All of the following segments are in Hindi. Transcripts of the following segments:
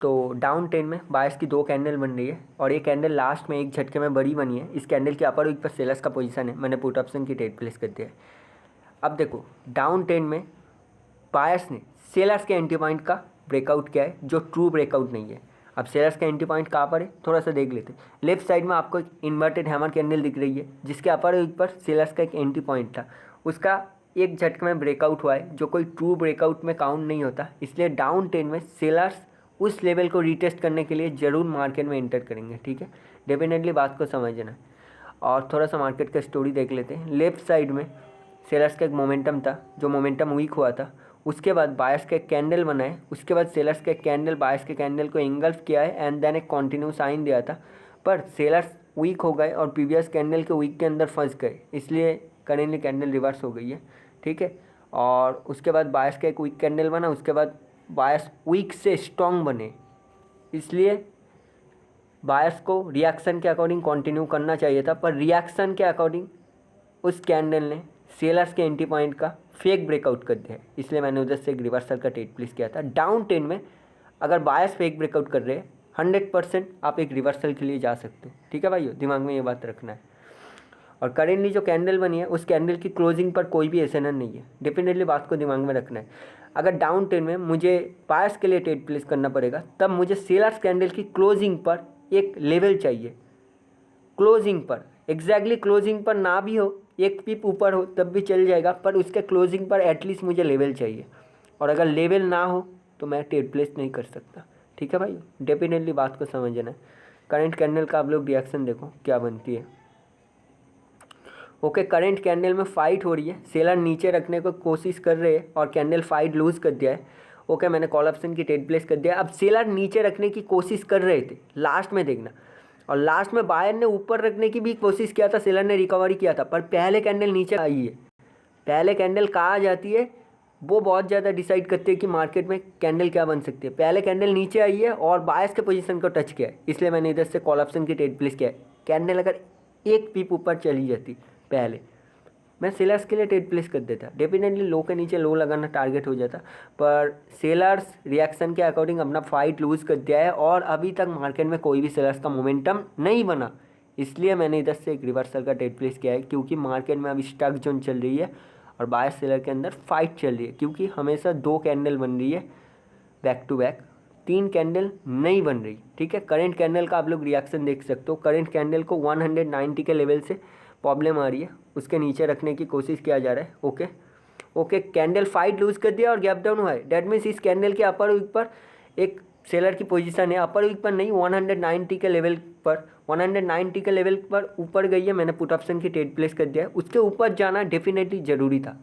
तो डाउन ट्रेंड में बायर्स की 2 कैंडल बन रही है और ये कैंडल लास्ट में एक झटके में बड़ी बनी है। इस कैंडल के अपर वीक पर सेलर्स का पोजीशन है, मैंने पुट ऑप्शन की ट्रेड प्लेस कर दिया है। अब देखो डाउन ट्रेंड में बायर्स ने सेलर्स के एंट्री पॉइंट का ब्रेकआउट किया है, जो ट्रू ब्रेकआउट नहीं है। अब सेलर्स का एंट्री पॉइंट कहाँ पर है थोड़ा सा देख लेते हैं। लेफ्ट साइड में आपको एक इन्वर्टेड हैमर कैंडल दिख रही है, जिसके अपर वीक पर सेलर्स का एक एंट्री पॉइंट था, उसका एक झटके में ब्रेकआउट हुआ है, जो कोई ट्रू ब्रेकआउट में काउंट नहीं होता। इसलिए डाउन ट्रेंड में सेलर्स उस लेवल को रीटेस्ट करने के लिए ज़रूर मार्केट में एंटर करेंगे। ठीक है, डेफिनेटली बात को समझना है। और थोड़ा सा मार्केट का स्टोरी देख लेते हैं। लेफ्ट साइड में सेलर्स का एक मोमेंटम था, जो मोमेंटम वीक हुआ था, उसके बाद बायर्स का एक कैंडल बना है, उसके बाद सेलर्स का एक कैंडल बायर्स के कैंडल को इंगल्फ किया है एंड देन एक कंटिन्यू साइन दिया था, पर सेलर्स वीक हो गए और प्रीवियस कैंडल के वीक के अंदर फंस गए, इसलिए करेंटली कैंडल रिवर्स हो गई है। ठीक है, और उसके बाद बायर्स का एक वीक कैंडल बना, उसके बाद बायर्स वीक से स्ट्रॉन्ग बने, इसलिए बायर्स को रिएक्शन के अकॉर्डिंग कंटिन्यू करना चाहिए था, पर रिएक्शन के अकॉर्डिंग उस कैंडल ने सेलर्स के एंट्री पॉइंट का फेक ब्रेकआउट कर दिया है, इसलिए मैंने उधर से एक रिवर्सल का ट्रेड प्लेस किया था। डाउन ट्रेंड में अगर बायर्स फेक ब्रेकआउट कर रहे हैं 100% आप एक रिवर्सल के लिए जा सकते हो। ठीक है भाइयों, दिमाग में ये बात रखना है। और करेंटली जो कैंडल बनी है उस कैंडल की क्लोजिंग पर कोई भी एसएनआर नहीं है, डेफिनेटली बात को दिमाग में रखना है। अगर डाउन ट्रेंड में मुझे बायर्स के लिए ट्रेड प्लेस करना पड़ेगा, तब मुझे सेलर्स कैंडल की क्लोजिंग पर एक लेवल चाहिए। क्लोजिंग पर एग्जैक्टली क्लोजिंग पर ना भी हो, एक पिप ऊपर हो तब भी चल जाएगा, पर उसके क्लोजिंग पर एटलीस्ट मुझे लेवल चाहिए, और अगर लेवल ना हो तो मैं ट्रेड प्लेस नहीं कर सकता। ठीक है भाई, डेफिनेटली बात को समझना है। करंट कैंडल का आप लोग रिएक्शन देखो क्या बनती है। ओके, करंट कैंडल में फाइट हो रही है, सेलर नीचे रखने को कोशिश कर रहे हैं और कैंडल फाइट लूज कर दिया है। ओके, मैंने कॉल ऑप्शन की ट्रेड प्लेस कर दिया। अब सेलर नीचे रखने की कोशिश कर रहे थे, लास्ट में देखना, और लास्ट में बायर ने ऊपर रखने की भी कोशिश किया था, सेलर ने रिकवरी किया था, पर पहले कैंडल नीचे आई है। पहले कैंडल कहाँ जाती है वो बहुत ज़्यादा डिसाइड करते हैं कि मार्केट में कैंडल क्या बन सकती है। पहले कैंडल नीचे आई है और बायर्स के पोजीशन को टच किया है, इसलिए मैंने इधर से कॉल ऑप्शन की ट्रेड प्लेस किया है। कैंडल अगर एक पीप ऊपर चली जाती पहले, मैं सेलर्स के लिए ट्रेड प्लेस कर देता, डेफिनेटली लो के नीचे लो लगाना टारगेट हो जाता, पर सेलर्स रिएक्शन के अकॉर्डिंग अपना फाइट लूज कर दिया है और अभी तक मार्केट में कोई भी सेलर्स का मोमेंटम नहीं बना, इसलिए मैंने इधर से एक रिवर्सल का ट्रेड प्लेस किया है। क्योंकि मार्केट में अभी स्टक जोन चल रही है और बायर सेलर के अंदर फाइट चल रही है, क्योंकि हमेशा 2 कैंडल बन रही है बैक टू बैक, 3 कैंडल नहीं बन रही। ठीक है, करंट कैंडल का आप लोग रिएक्शन देख सकते हो। करंट कैंडल को 190 के लेवल से प्रॉब्लम आ रही है, उसके नीचे रखने की कोशिश किया जा रहा है। ओके, कैंडल फाइट लूज कर दिया और गैप डाउन हुआ है, डैट मीन्स इस कैंडल के अपर वीक पर एक सेलर की पोजीशन है, अपर वीक पर नहीं 190 के लेवल पर, 190 के लेवल पर ऊपर गई है, मैंने पुट ऑप्शन की ट्रेड प्लेस कर दिया है। उसके ऊपर जाना डेफिनेटली ज़रूरी था,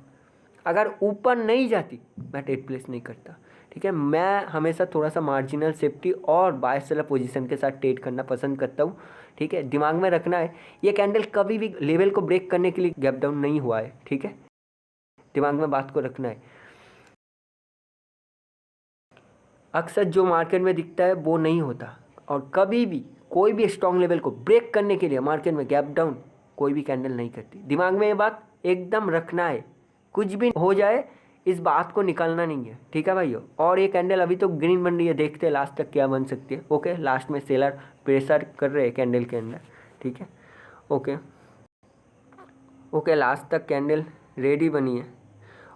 अगर ऊपर नहीं जाती मैं ट्रेड प्लेस नहीं करता। ठीक है, मैं हमेशा थोड़ा सा मार्जिनल सेफ्टी और बाय सेलर पोजीशन के साथ ट्रेड करना पसंद करता हूँ। ठीक है, दिमाग में रखना है ये कैंडल कभी भी लेवल को ब्रेक करने के लिए गैप डाउन नहीं हुआ है। ठीक है, दिमाग में बात को रखना है। अक्सर जो मार्केट में दिखता है वो नहीं होता, और कभी भी कोई भी स्ट्रॉन्ग लेवल को ब्रेक करने के लिए मार्केट में गैप डाउन कोई भी कैंडल नहीं करती। दिमाग में ये बात एकदम रखना है, कुछ भी हो जाए इस बात को निकालना नहीं है। ठीक है भाइयों, और ये कैंडल अभी तो ग्रीन बन रही है, देखते हैं लास्ट तक क्या बन सकती है। ओके, लास्ट में सेलर प्रेशर कर रहे हैं कैंडल के अंदर। ठीक है, ओके, लास्ट तक कैंडल रेडी बनी है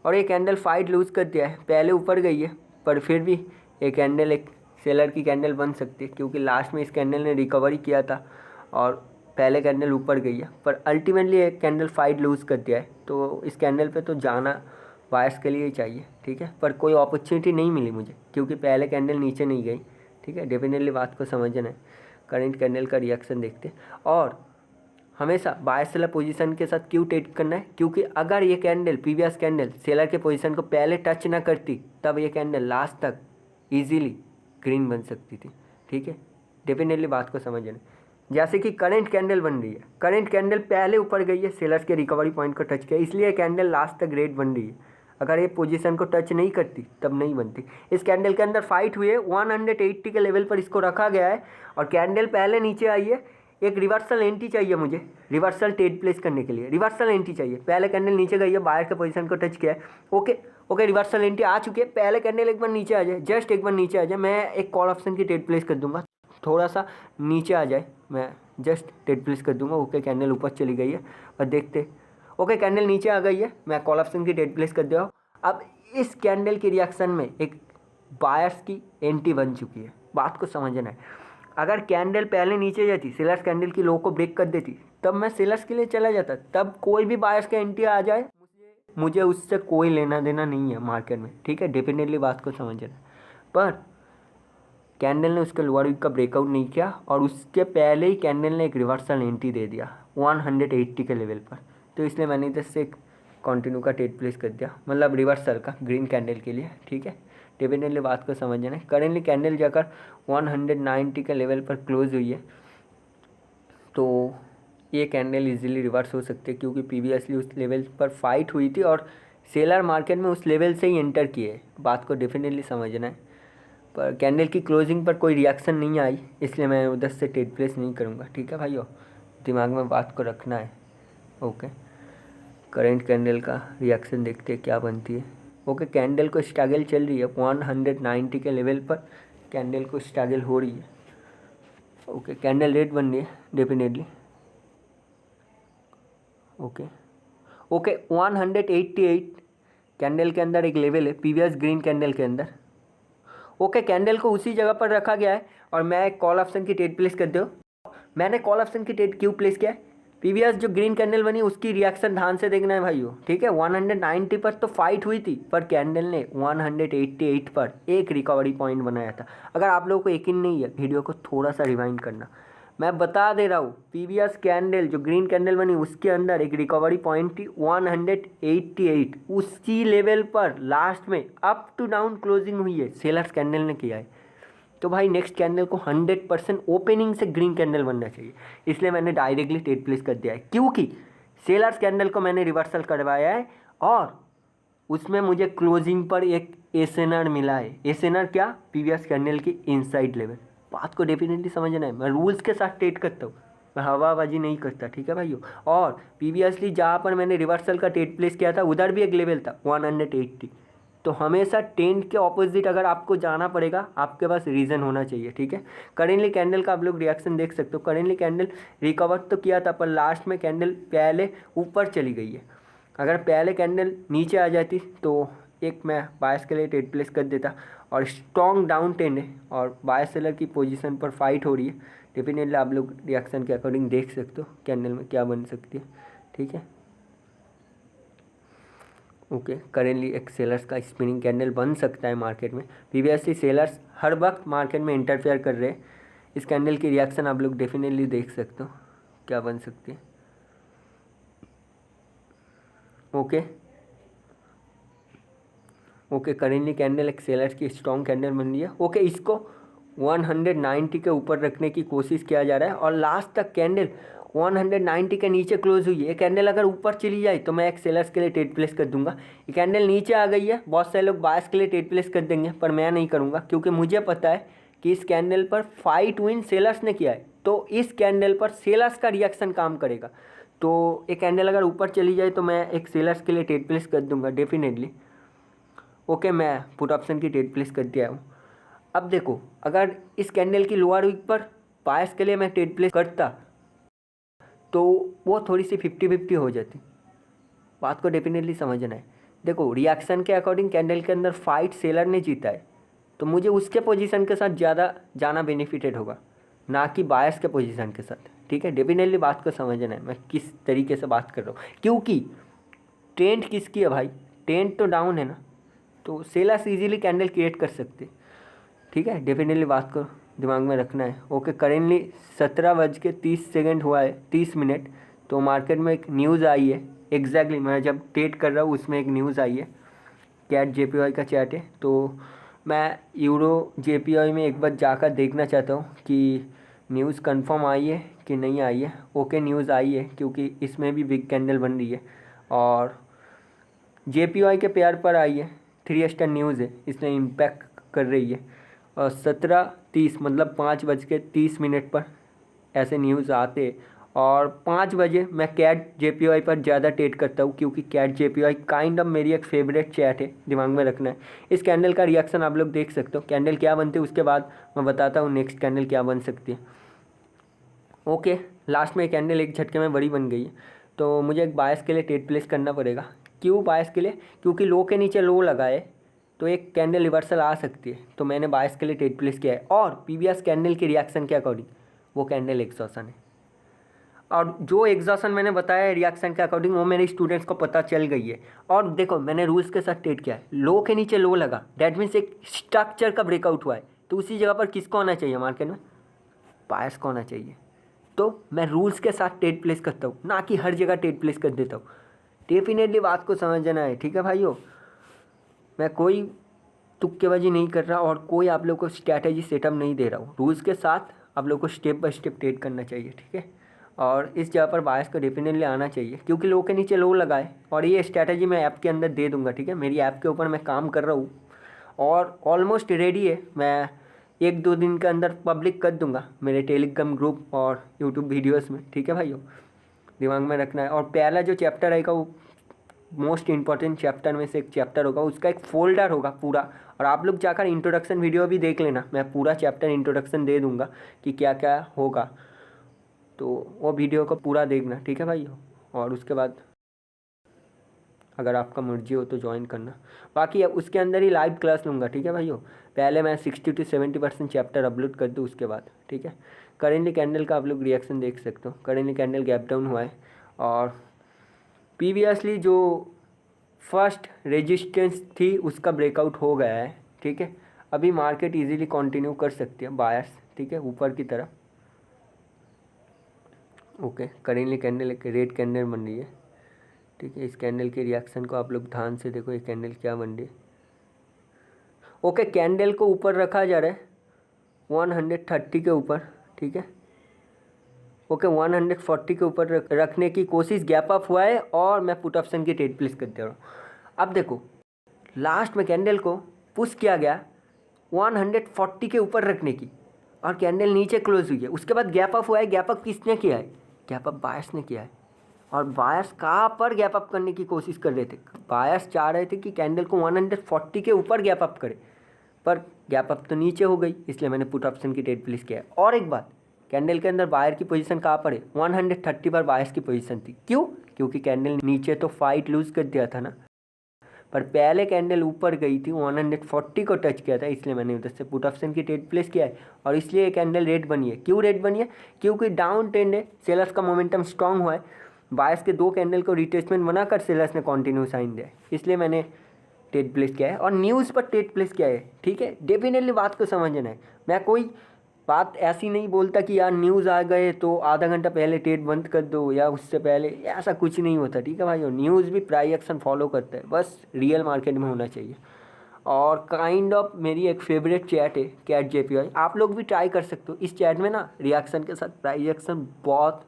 और ये कैंडल फाइट लूज कर दिया है, पहले ऊपर गई है, पर फिर भी ये कैंडल एक सेलर की कैंडल बन सकती है, क्योंकि लास्ट में इस कैंडल ने रिकवरी किया था और पहले कैंडल ऊपर गई है, पर अल्टीमेटली एक कैंडल फाइट लूज कर दिया है। तो इस कैंडल पे तो जाना बायर्स के लिए ही चाहिए। ठीक है, पर कोई अपॉर्चुनिटी नहीं मिली मुझे, क्योंकि पहले कैंडल नीचे नहीं गई। ठीक है, डेफिनेटली बात को समझना है। करंट कैंडल का रिएक्शन देखते हैं, और हमेशा बायर सेलर पोजीशन के साथ क्यों ट्रेड करना है, क्योंकि अगर ये कैंडल प्रीवियस कैंडल सेलर के पोजीशन को पहले टच ना करती, तब ये कैंडल लास्ट तक इजीली ग्रीन बन सकती थी। ठीक है, डेफिनेटली बात को समझना। जैसे कि करंट कैंडल बन रही है, करंट कैंडल पहले ऊपर गई है, सेलर्स के रिकवरी पॉइंट को टच किया, इसलिए कैंडल लास्ट तक रेड बन रही है। अगर ये पोजीशन को टच नहीं करती तब नहीं बनती। इस कैंडल के अंदर फाइट हुई है, 180 के लेवल पर इसको रखा गया है और कैंडल पहले नीचे आई है। एक रिवर्सल एंट्री चाहिए मुझे, रिवर्सल ट्रेड प्लेस करने के लिए रिवर्सल एंट्री चाहिए। पहले कैंडल नीचे गई है, बायर के पोजीशन को टच किया है। ओके, ओके, रिवर्सल एंट्री आ चुकी है। पहले कैंडल एक बार नीचे आ जाए, जस्ट एक बार नीचे आ जाए, मैं एक कॉल ऑप्शन की ट्रेड प्लेस कर दूंगा। थोड़ा सा नीचे आ जाए, मैं जस्ट ट्रेड प्लेस कर दूंगा। ओके, कैंडल ऊपर चली गई है और देखते। ओके, कैंडल नीचे आ गई है, मैं कॉल ऑप्शन की ट्रेड प्लेस कर दिया हूँ। अब इस कैंडल के रिएक्शन में एक बायर्स की एंट्री बन चुकी है। बात को समझना है, अगर कैंडल पहले नीचे जाती, सेलर्स कैंडल की लो को ब्रेक कर देती, तब मैं सेलर्स के लिए चला जाता। तब कोई भी बायर्स का एंट्री आ जाए, मुझे उससे कोई लेना देना नहीं है मार्केट में, ठीक है। डेफिनेटली बात को समझना है। पर कैंडल ने उसके लोअर वीक का ब्रेकआउट नहीं किया और उसके पहले ही कैंडल ने एक रिवर्सल एंट्री दे दिया 180 के लेवल पर। तो इसलिए मैंने इधर से कंटिन्यू का ट्रेड प्लेस कर दिया, मतलब रिवर्सल का ग्रीन कैंडल के लिए, ठीक है। डेफिनेटली बात को समझना है। करेंटली कैंडल जाकर 190 के लेवल पर क्लोज हुई है, तो ये कैंडल इजीली रिवर्स हो सकती है, क्योंकि प्रीवियसली उस लेवल पर फाइट हुई थी और सेलर मार्केट में उस लेवल से ही एंटर किए। बात को डेफिनेटली समझना है। पर कैंडल की क्लोजिंग पर कोई रिएक्शन नहीं आई, इसलिए मैं उधर से ट्रेड प्लेस नहीं करूँगा, ठीक है भाइयों, दिमाग में बात को रखना है। ओके, करंट कैंडल का रिएक्शन देखते हैं क्या बनती है। ओके, कैंडल को स्ट्रगल चल रही है 190 के लेवल पर, कैंडल को स्ट्रगल हो रही है। ओके, कैंडल रेड बन रही है डेफिनेटली। ओके, 188 कैंडल के अंदर एक लेवल है, प्रीवियस ग्रीन कैंडल के अंदर। ओके, कैंडल को उसी जगह पर रखा गया है और मैं एक कॉल ऑप्शन की ट्रेड प्लेस कर दो। मैंने कॉल ऑप्शन की ट्रेड क्यों प्लेस किया है? प्रीवियस जो ग्रीन कैंडल बनी उसकी रिएक्शन ध्यान से देखना है भाइयों, ठीक है। 190 पर तो फाइट हुई थी, पर कैंडल ने 188 पर एक रिकवरी पॉइंट बनाया था। अगर आप लोगों को यकीन नहीं है, वीडियो को थोड़ा सा रिवाइंड करना, मैं बता दे रहा हूँ। प्रीवियस कैंडल जो ग्रीन कैंडल बनी उसके अंदर एक रिकवरी पॉइंट थी 188, उसी लेवल पर लास्ट में अप टू डाउन क्लोजिंग हुई है, सेलर्स कैंडल ने किया है। तो भाई नेक्स्ट कैंडल को 100% ओपनिंग से ग्रीन कैंडल बनना चाहिए, इसलिए मैंने डायरेक्टली ट्रेड प्लेस कर दिया है, क्योंकि सेलर्स कैंडल को मैंने रिवर्सल करवाया है और उसमें मुझे क्लोजिंग पर एक एसएनआर मिला है। एसएनआर क्या? प्रीवियस कैंडल की इनसाइड लेवल। बात को डेफिनेटली समझना है, मैं रूल्स के साथ ट्रेड करता हूँ, मैं हवाबाजी नहीं करता, ठीक है भाइयों। और प्रीवियसली जहाँ पर मैंने रिवर्सल का ट्रेड प्लेस किया था उधर भी एक लेवल था 180। तो हमेशा ट्रेंड के ऑपोजिट अगर आपको जाना पड़ेगा, आपके पास रीज़न होना चाहिए, ठीक है। करेंटली कैंडल का आप लोग रिएक्शन देख सकते हो। करेंटली कैंडल रिकवर तो किया था, पर लास्ट में कैंडल पहले ऊपर चली गई है। अगर पहले कैंडल नीचे आ जाती तो एक मैं बायस के लिए ट्रेड प्लेस कर देता। और स्ट्रॉन्ग डाउन ट्रेंड है और बायस सेलर की पोजीशन पर फाइट हो रही है। डेफिनेटली आप लोग रिएक्शन के अकॉर्डिंग देख सकते हो कैंडल में क्या बन सकती है, ठीक है। ओके, करेंटली एक सेलर्स का स्पिनिंग कैंडल बन सकता है मार्केट में। प्रीवियसली सेलर्स हर वक्त मार्केट में इंटरफेयर कर रहे हैं। इस कैंडल की रिएक्शन आप लोग डेफिनेटली देख सकते हो क्या बन सकती है। ओके ओके, करेंटली कैंडल एक सेलर्स की स्ट्रॉन्ग कैंडल बन रही है। ओके, इसको 190 के ऊपर रखने की कोशिश किया जा रहा है और लास्ट तक कैंडल 190 के नीचे क्लोज हुई है। ये कैंडल अगर ऊपर चली जाए तो मैं एक सेलर्स के लिए ट्रेड प्लेस कर दूंगा। ये कैंडल नीचे आ गई है, बहुत सारे लोग बायर्स के लिए ट्रेड प्लेस कर देंगे, पर मैं नहीं करूँगा, क्योंकि मुझे पता है कि इस कैंडल पर फाइट विन सेलर्स ने किया है, तो इस कैंडल पर सेलर्स का रिएक्शन काम करेगा। तो ये कैंडल अगर ऊपर चली जाए तो मैं एक सेलर्स के लिए ट्रेड प्लेस कर दूंगा डेफिनेटली। ओके, मैं पुट ऑप्शन की ट्रेड प्लेस कर दिया हूँ। अब देखो, अगर इस कैंडल की लोअर वीक पर बायर्स के लिए मैं ट्रेड प्लेस करता तो वो थोड़ी सी 50-50 हो जाती। बात को डेफिनेटली समझना है। देखो, रिएक्शन के अकॉर्डिंग कैंडल के अंदर फाइट सेलर ने जीता है, तो मुझे उसके पोजीशन के साथ ज़्यादा जाना बेनिफिटेड होगा, ना कि बायर्स के पोजीशन के साथ, ठीक है। डेफिनेटली बात को समझना है मैं किस तरीके से बात कर रहा हूँ, क्योंकि ट्रेंड किसकी है भाई? ट्रेंड तो डाउन है ना, तो सेलर्स इजीली कैंडल क्रिएट कर सकते, ठीक है। डेफिनेटली बात को दिमाग में रखना है। ओके, करेंटली 17:30 हुआ है, 30 मिनट। तो मार्केट में एक न्यूज़ आई है, एग्जैक्टली मैं जब ट्रेड कर रहा हूँ उसमें एक न्यूज़ आई है। कैट JPY का चैट है, तो मैं यूरो JPY में एक बार जाकर देखना चाहता हूँ कि न्यूज़ कंफर्म आई है कि नहीं आई है। ओके, न्यूज़ आई है, क्योंकि इसमें भी बिग कैंडल बन रही है और JPY के पेयर पर आई है। 3 स्टार न्यूज़ है, इसने इम्पैक्ट कर रही है। और 17:30 मतलब 5:30 पर ऐसे न्यूज़ आते और 5 बजे मैं कैट JPY पर ज़्यादा ट्रेड करता हूँ, क्योंकि कैट JPY काइंड ऑफ मेरी एक फेवरेट चैट है, दिमाग में रखना है। इस कैंडल का रिएक्शन आप लोग देख सकते हो, कैंडल क्या बनती है उसके बाद मैं बताता हूँ नेक्स्ट कैंडल क्या बन सकती है। ओके, लास्ट में कैंडल एक झटके में बड़ी बन गई है, तो मुझे एक बायस के लिए ट्रेड प्लेस करना पड़ेगा। क्यों बायस के लिए? क्योंकि लो के नीचे लो लगा है, तो एक कैंडल रिवर्सल आ सकती है, तो मैंने बायस के लिए ट्रेड प्लेस किया है। और प्रीवियस कैंडल के रिएक्शन के अकॉर्डिंग वो कैंडल एग्जॉशन है, और जो एग्जॉशन मैंने बताया है रिएक्शन के अकॉर्डिंग वो मेरे स्टूडेंट्स को पता चल गई है। और देखो मैंने रूल्स के साथ ट्रेड किया है, लो के नीचे लो लगा, डैट मीन्स एक स्ट्रक्चर का ब्रेकआउट हुआ है, तो उसी जगह पर किसको आना चाहिए मार्केट में? बायस को आना चाहिए। तो मैं रूल्स के साथ ट्रेड प्लेस करता हूँ, ना कि हर जगह ट्रेड प्लेस कर देता हूँ। डेफिनेटली बात को समझना है, ठीक है भाइयों। मैं कोई तुक्केबाजी नहीं कर रहा और कोई आप लोग को स्ट्रैटेजी सेटअप नहीं दे रहा हूँ। रूल्स के साथ आप लोग को स्टेप बाय स्टेप ट्रेड करना चाहिए, ठीक है। और इस जगह पर बायस को डेफिनेटली आना चाहिए, क्योंकि लो के नीचे लो लगा है, और ये स्ट्रैटेजी मैं ऐप के अंदर दे दूंगा, ठीक है। मेरी ऐप के ऊपर मैं काम कर रहा हूँ और ऑलमोस्ट रेडी है। मैं 1-2 दिन के अंदर पब्लिक कर दूंगा मेरे टेलीग्राम ग्रुप और यूट्यूब वीडियोस में, ठीक है भाइयों, दिमाग में रखना है। और पहला जो चैप्टर आएगा वो मोस्ट इंपॉर्टेंट चैप्टर में से एक चैप्टर होगा, उसका एक फोल्डर होगा पूरा, और आप लोग जाकर इंट्रोडक्शन वीडियो भी देख लेना, मैं पूरा चैप्टर इंट्रोडक्शन दे दूंगा कि क्या क्या होगा, तो वो वीडियो को पूरा देखना, ठीक है भाइयों। और उसके बाद अगर आपका मर्जी हो तो ज्वाइन करना, बाकी उसके अंदर ही लाइव क्लास लूँगा, ठीक है भाइयों। पहले मैं 60 to 70% चैप्टर अपलोड कर दूँ उसके बाद, ठीक है। करेंटली कैंडल का आप लोग रिएक्शन देख सकते हो, करेंटली कैंडल गैप डाउन हुआ है, और प्रीवियसली जो फर्स्ट रेजिस्टेंस थी उसका ब्रेकआउट हो गया है, ठीक है। अभी मार्केट इजीली कंटिन्यू कर सकती है बायर्स, ठीक है, ऊपर की तरफ। ओके, करेंटली कैंडल एक रेड कैंडल बन रही है, ठीक है। इस कैंडल के रिएक्शन को आप लोग ध्यान से देखो, ये कैंडल क्या बन रही है। ओके, कैंडल को ऊपर रखा जा रहा है 130 के ऊपर, ठीक है। ओके, 140 के ऊपर रखने की कोशिश, गैप अप हुआ है, और मैं पुट ऑप्शन की ट्रेड प्लेस कर दे रहा हूँ। अब देखो लास्ट में कैंडल को पुश किया गया 140 के ऊपर रखने की, और कैंडल नीचे क्लोज हुई है। उसके बाद गैप अप हुआ है, गैप अप किसने किया है? गैप अप बायर्स ने किया है। और बायर्स कहाँ पर गैप अप करने की कोशिश कर रहे थे? बायर्स चाह रहे थे कि कैंडल को 140 के ऊपर गैप अप करे, पर गैप अप तो नीचे हो गई, इसलिए मैंने पुट ऑप्शन की ट्रेड प्लेस किया है। और एक बात, कैंडल के अंदर बायर की पोजीशन कहाँ पर है? 130 पर बायर्स की पोजीशन थी। क्यों? क्योंकि कैंडल नीचे तो फाइट लूज कर दिया था ना, पर पहले कैंडल ऊपर गई थी, 140 को टच किया था, इसलिए मैंने उधर से पुट ऑप्शन की ट्रेड प्लेस किया है। और इसलिए ये कैंडल रेड बनी है। क्यों रेड बनी है? क्योंकि डाउन ट्रेंड है, सेलर्स का मोमेंटम स्ट्रांग हुआ है, बायर्स के 2 कैंडल को रिट्रेसमेंट बनाकर सेलर्स ने कंटिन्यू साइन दिया है, इसलिए मैंने ट्रेड प्लेस किया है। और न्यूज़ पर ट्रेड प्लेस किया है, ठीक है। डेफिनेटली बात को समझना है, मैं कोई बात ऐसी नहीं बोलता कि यार न्यूज़ आ गए तो आधा घंटा पहले ट्रेड बंद कर दो, या उससे पहले, ऐसा कुछ नहीं होता, ठीक है भाई। न्यूज़ भी प्राइस एक्शन फॉलो करता है, बस रियल मार्केट में होना चाहिए। और काइंड ऑफ मेरी एक फेवरेट चैट है कैट JPY, आप लोग भी ट्राई कर सकते हो। इस चैट में ना रिएक्शन के साथ प्राइस एक्शन बहुत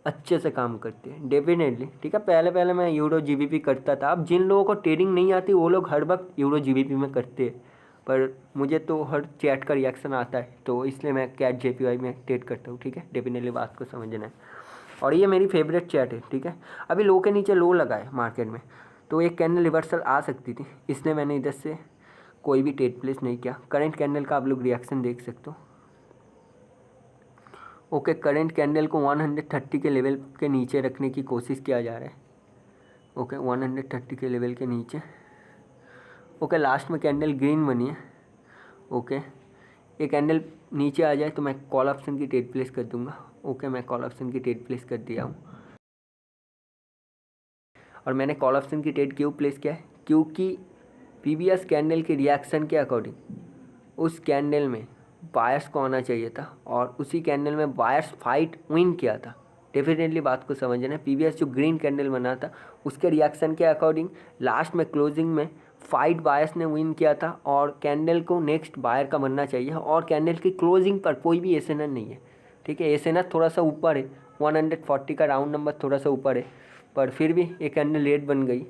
अच्छे से काम करते हैं, डेफिनेटली, ठीक है। पहले पहले मैं यूरो GBP करता था, अब जिन लोगों को ट्रेडिंग नहीं आती वो लोग हर वक्त यूरो GBP में करते हैं, पर मुझे तो हर चैट का रिएक्शन आता है, तो इसलिए मैं कैट JPY में ट्रेड करता हूँ, ठीक है। डेफिनेटली बात को समझना है, और ये मेरी फेवरेट चैट है, ठीक है। अभी लो के नीचे लो लगा है मार्केट में, तो एक कैंडल रिवर्सल आ सकती थी, इसलिए मैंने इधर से कोई भी ट्रेड प्लेस नहीं किया। करंट कैंडल का आप लोग रिएक्शन देख सकते हो। ओके, करंट कैंडल को 130 के लेवल के नीचे रखने की कोशिश किया जा रहा है। ओके, 130 के लेवल के नीचे। ओके, लास्ट में कैंडल ग्रीन बनी है। ओके, ये कैंडल नीचे आ जाए तो मैं कॉल ऑप्शन की ट्रेड प्लेस कर दूंगा। ओके, मैं कॉल ऑप्शन की ट्रेड प्लेस कर दिया हूँ। और मैंने कॉल ऑप्शन की ट्रेड क्यों प्लेस किया है? क्योंकि प्रीवियस कैंडल के रिएक्शन के अकॉर्डिंग उस कैंडल में बायर्स को आना चाहिए था, और उसी कैंडल में बायर्स फाइट विन किया था। डेफिनेटली बात को समझना है, प्रीवियस जो ग्रीन कैंडल बना था उसके रिएक्शन के अकॉर्डिंग लास्ट में क्लोजिंग में फाइट बायर्स ने विन किया था, और कैंडल को नेक्स्ट बायर का बनना चाहिए। और कैंडल की क्लोजिंग पर कोई भी एसएनआर नहीं है, ठीक है। एसएनआर थोड़ा सा ऊपर है, 140 का राउंड नंबर थोड़ा सा ऊपर है, पर फिर भी एक कैंडल रेड बन गई।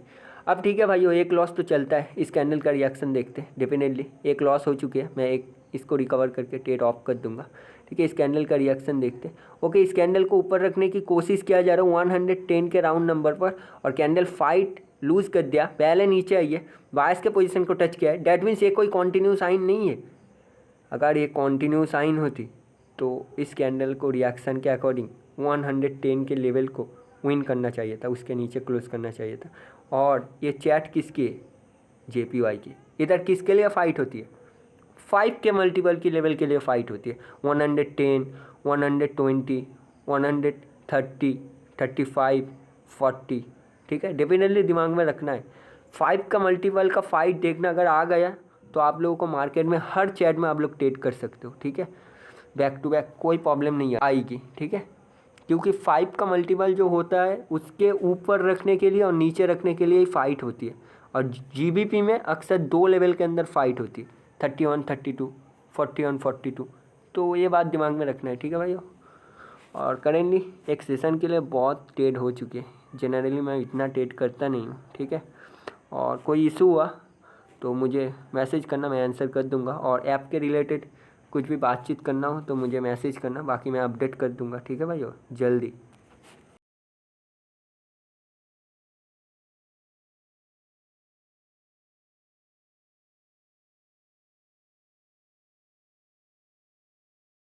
अब ठीक है भाइयों, एक लॉस तो चलता है। इस कैंडल का रिएक्शन देखते हैं। डेफिनेटली एक लॉस हो चुकी है, मैं एक इसको रिकवर करके ट्रेड ऑफ कर दूंगा। ठीक है, इस कैंडल का रिएक्शन देखते हैं। ओके, इस कैंडल को ऊपर रखने की कोशिश किया जा रहा है 110 के राउंड नंबर पर, और कैंडल फाइट लूज कर दिया, पहले नीचे आई है, बायस के पोजीशन को टच किया है। डैट मीन्स ये कोई कॉन्टिन्यू साइन नहीं है। अगर ये कॉन्टिन्यू साइन होती तो इस कैंडल को रिएक्शन के अकॉर्डिंग 110 के लेवल को विन करना चाहिए था, उसके नीचे क्लोज करना चाहिए था। और ये चैट किसकी है? JPY की। इधर किसके लिए फाइट होती है? 5 के मल्टीपल की लेवल के लिए फाइट होती है। 110, 120, 130, 35, 40। ठीक है, डेफिनेटली दिमाग में रखना है। 5 का मल्टीपल का फाइट देखना अगर आ गया तो आप लोगों को मार्केट में हर चैट में आप लोग ट्रेड कर सकते हो। ठीक है, बैक टू बैक कोई प्रॉब्लम नहीं आएगी। ठीक है, क्योंकि 5 का मल्टीपल जो होता है उसके ऊपर रखने के लिए और नीचे रखने के लिए ही फाइट होती है। और GBP में अक्सर 2 लेवल के अंदर फाइट होती है, 31, 32, 41, 42। तो ये बात दिमाग में रखना है। ठीक है भाई। और करेंटली एक सेशन के लिए बहुत ट्रेड हो चुके हैं, जनरली मैं इतना ट्रेड करता नहीं हूँ। ठीक है, और कोई इशू हुआ तो मुझे मैसेज करना, मैं आंसर कर दूंगा। और ऐप के रिलेटेड कुछ भी बातचीत करना हो तो मुझे मैसेज करना, बाकी मैं अपडेट कर दूंगा। ठीक है भाई, जल्दी।